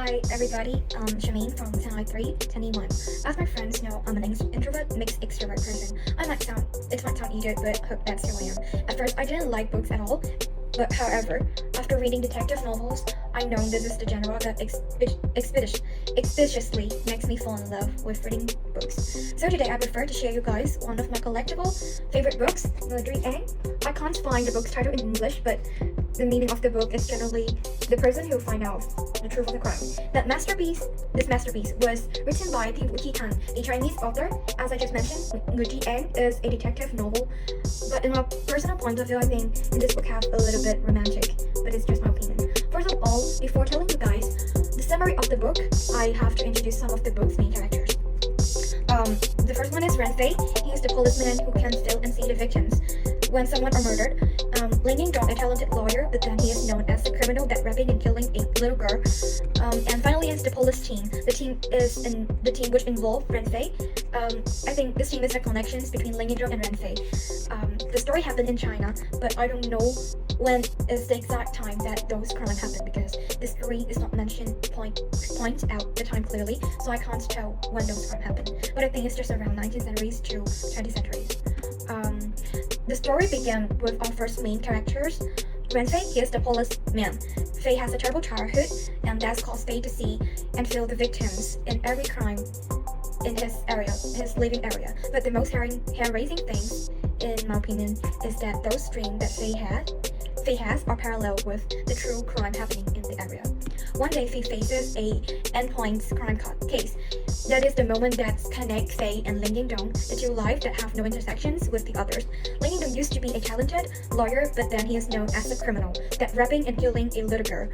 Hi everybody, Shameen from Thai 321. As my friends know, I'm an introvert mixed extrovert person. It might sound idiot, but hope that's who I am. At first, I didn't like books at all, but however, after reading detective novels, I know this is the genre that expeditiously makes me fall in love with reading books. So today I prefer to share you guys one of my collectible favorite books, Những. I can't find the book's title in English, but the meaning of the book is generally the person who finds out the truth of the crime. This masterpiece was written by Thi the Chinese author. As I just mentioned, Những is a detective novel, but in my personal point of view, I think in this book have a little bit romantic, but it's just my opinion. First of all, before telling you guys the summary of the book, I have to introduce some of the book's main characters. The first one is Renfei. He is the policeman who can feel and see the victims when someone are murdered. Ling Dong, a talented lawyer, but then he is known as the criminal that raping and killing a little girl. And finally is the police team. The team is the team which involve Renfei. I think this team is the connections between Ling Dong and Renfei. The story happened in China, but I don't know when is the exact time that those crimes happened because the story is not mentioned point out the time clearly, so I can't tell when those crimes happened. But I think it's just around 19th centuries to 20th centuries. The story began with our first main characters. Renfei, he is the policeman. Fei has a terrible childhood, and that's caused Fei to see and feel the victims in every crime in his living area. But the most hair-raising things, in my opinion, is that those dreams that Fei has are parallel with the true crime happening in the area. One day, Fei faces a endpoint crime case. That is the moment that connects Fei and Ling Dong, the two lives that have no intersections with the others. Ling Dong used to be a talented lawyer, but then he is known as a criminal, that raping and killing a little girl.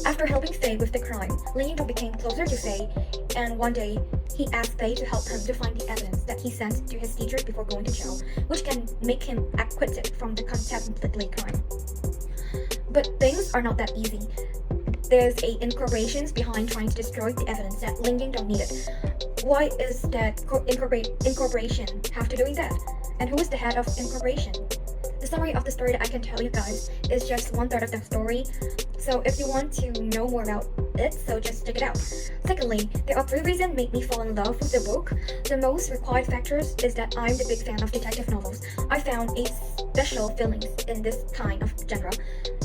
After helping Fei with the crime, Ling Dong became closer to Fei, and one day, he asked Fei to help him to find the evidence that he sent to his teachers before going to jail, which can make him acquitted from the contemplated crime. But things are not that easy. There's incorporations behind trying to destroy the evidence that Ling Dong needed. Why is that incorporation have to do with that? And who is the head of incorporation? The summary of the story that I can tell you guys is just 1/3 of the story. So if you want to know more about it, so just check it out. Secondly, there are 3 reasons make me fall in love with the book. The most required factors is that I'm the big fan of detective novels. I found a special feelings in this kind of genre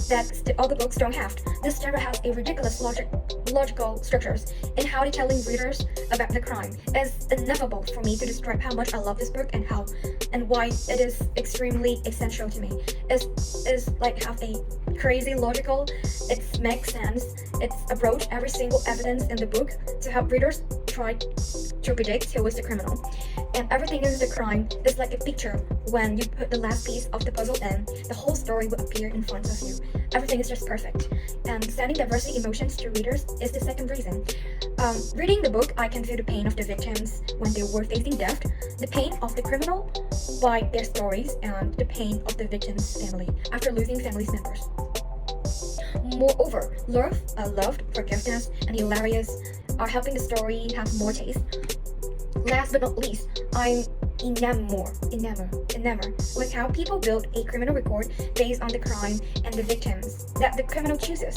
that the other books don't have. This genre has a ridiculous logical structures in how they're telling readers about the crime. It's ineffable for me to describe how much I love this book and why it is extremely essential to me. It's like have a crazy logical, it makes sense, it's approach every single evidence in the book to help readers try to predict who is the criminal. And everything in the crime is like a picture. When you put the last piece of the puzzle in, the whole story will appear in front of you. Everything is just perfect. And sending diversity emotions to readers is the second reason. Reading the book, I can feel the pain of the victims when they were facing death, the pain of the criminal by their stories, and the pain of the victim's family after losing family members. Moreover, love, forgiveness, and hilarious are helping the story have more taste. Last but not least, I'm enamored with how people build a criminal record based on the crime and the victims that the criminal chooses.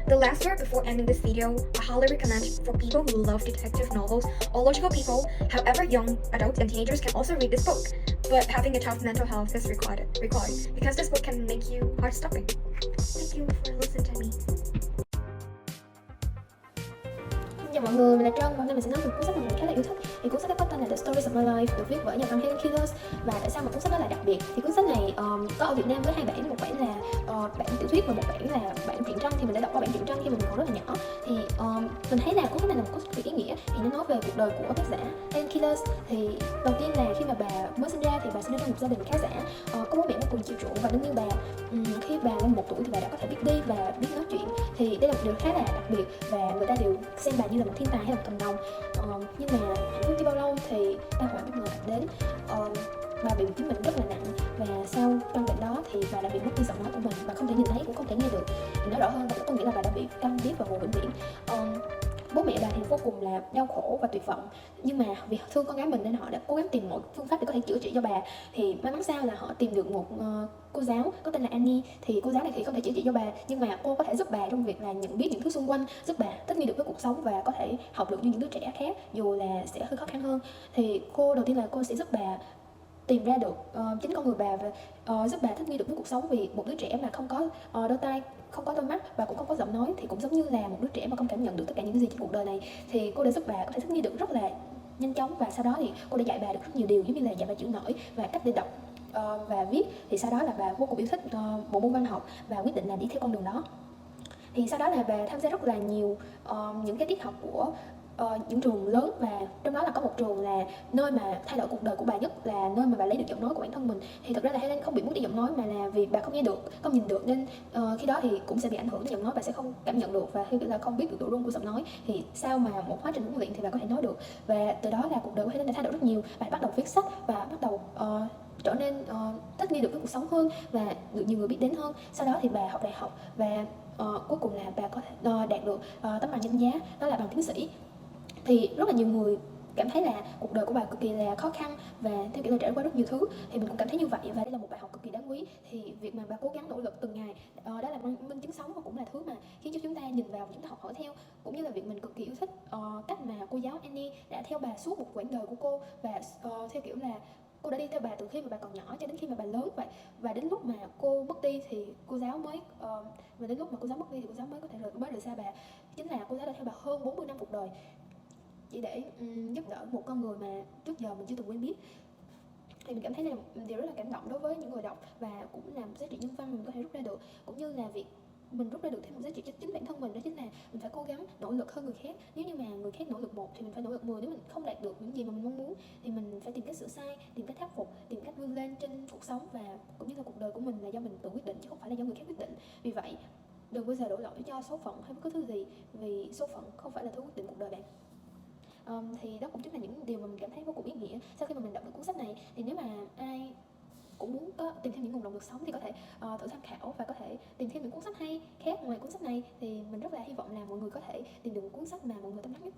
The last word before ending this video, I highly recommend for people who love detective novels or logical people, however young adults and teenagers can also read this book, but having a tough mental health is required because this book can make you heart-stopping. Thank you for listening to me. Chào mọi người, mình là Trân và hôm nay mình sẽ nói về cuốn sách mà mình khá là yêu thích. Thì cuốn sách đó có tên là The Stories of My Life, được viết bởi nhà văn Helen Keller. Và tại sao mà cuốn sách đó là đặc biệt? Thì cuốn sách này có ở Việt Nam với 2 bản, một bản là bản tiểu thuyết và một bản là bản truyện tranh. Thì mình đã đọc qua bản truyện tranh khi mình còn rất là nhỏ. Thì mình thấy là cuốn sách này là một cuốn sách ý nghĩa. Thì nó nói về cuộc đời của tác giả Helen Keller. Thì đầu tiên là khi mà bà mới sinh ra thì bà sinh ra trong một gia đình khá giả, có bố mẹ vô cùng chiều chuộng và đương nhiên bà khi bà lên 1 tuổi thì bà đã có thể biết đi và biết nói chuyện. Thì đây là một điều khá là đặc biệt và người ta đều xem bà như là một thiên tài hay là một thần đồng. Nhưng mà hạnh phúc chưa bao lâu thì tai họa bất ngờ ập đến. Bà bị chứng bệnh rất là nặng và sau căn bệnh đó thì bà đã bị mất đi giọng nói của mình và không thể nhìn thấy cũng không thể nghe được. Để nói rõ hơn, đó có nghĩa là bà đã bị câm điếc và ngủ vĩnh viễn. bố mẹ bà thì vô cùng là đau khổ và tuyệt vọng, nhưng mà vì thương con gái mình nên họ đã cố gắng tìm mọi phương pháp để có thể chữa trị cho bà. Thì may mắn sao là họ tìm được một cô giáo có tên là Annie. Thì cô giáo này thì không thể chữa trị cho bà, nhưng mà cô có thể giúp bà trong việc là nhận biết những thứ xung quanh, giúp bà thích nghi được với cuộc sống và có thể học được như những đứa trẻ khác, dù là sẽ hơi khó khăn hơn. Thì cô đầu tiên là cô sẽ giúp bà tìm ra được chính con người bà và giúp bà thích nghi được với cuộc sống. Vì một đứa trẻ mà không có đôi tai, không có đôi mắt và cũng không có giọng nói thì cũng giống như là một đứa trẻ mà không cảm nhận được tất cả những cái gì trên cuộc đời này. Thì cô đã giúp bà có thể thích nghi được rất là nhanh chóng, và sau đó thì cô đã dạy bà được rất nhiều điều, giống như là dạy bà chữ nổi và cách để đọc và viết. Thì sau đó là bà vô cùng yêu thích bộ môn văn học và quyết định là đi theo con đường đó. Thì sau đó là bà tham gia rất là nhiều những cái tiết học của những trường lớn, và trong đó là có một trường là nơi mà thay đổi cuộc đời của bà nhất, là nơi mà bà lấy được giọng nói của bản thân mình. Thì thực ra là Helen không bị mất đi giọng nói, mà là vì bà không nghe được, không nhìn được, nên khi đó thì cũng sẽ bị ảnh hưởng đến giọng nói, bà sẽ không cảm nhận được và theo kiểu là không biết được độ rung của giọng nói. Thì sau mà một quá trình huấn luyện thì bà có thể nói được, và từ đó là cuộc đời của Helen đã thay đổi rất nhiều. Bà bắt đầu viết sách và bắt đầu trở nên thích nghi được với cuộc sống hơn và được nhiều người biết đến hơn. Sau đó thì bà học đại học và cuối cùng là bà có thể đạt được tấm bằng danh giá, đó là bằng tiến sĩ. Thì rất là nhiều người cảm thấy là cuộc đời của bà cực kỳ là khó khăn và theo kiểu là trải qua rất nhiều thứ, thì mình cũng cảm thấy như vậy, và đây là một bài học cực kỳ đáng quý. Thì việc mà bà cố gắng nỗ lực từng ngày đó là minh chứng sống, và cũng là thứ mà khiến cho chúng ta nhìn vào và chúng ta học hỏi theo. Cũng như là việc mình cực kỳ yêu thích cách mà cô giáo Annie đã theo bà suốt một quãng đời của cô, và theo kiểu là cô đã đi theo bà từ khi mà bà còn nhỏ cho đến khi mà bà lớn vậy. Và đến lúc mà cô mất đi thì cô giáo mới có thể rời xa bà. Chính là cô giáo đã theo bà hơn 40 năm cuộc đời, chỉ để giúp đỡ một con người mà trước giờ mình chưa từng quen biết. Thì mình cảm thấy là điều rất là cảm động đối với những người đọc, và cũng là một giá trị nhân văn mình có thể rút ra được, cũng như là việc mình rút ra được thêm một giá trị cho chính bản thân mình, đó chính là mình phải cố gắng nỗ lực hơn người khác. Nếu như mà người khác nỗ lực 1 thì mình phải nỗ lực 10. Nếu mình không đạt được những gì mà mình mong muốn thì mình phải tìm cách sửa sai, tìm cách khắc phục, tìm cách vươn lên trên cuộc sống, và cũng như là cuộc đời của mình là do mình tự quyết định chứ không phải là do người khác quyết định. Vì vậy đừng bao giờ đổ lỗi cho số phận hay bất cứ thứ gì, vì số phận không phải là thứ quyết định cuộc đời bạn. Thì đó cũng chính là những điều mà mình cảm thấy vô cùng ý nghĩa sau khi mà mình đọc được cuốn sách này. Thì nếu mà ai cũng muốn tìm thêm những nguồn động lực sống thì có thể thử tham khảo và có thể tìm thêm những cuốn sách hay khác ngoài cuốn sách này. Thì mình rất là hy vọng là mọi người có thể tìm được một cuốn sách mà mọi người tâm đắc nhất.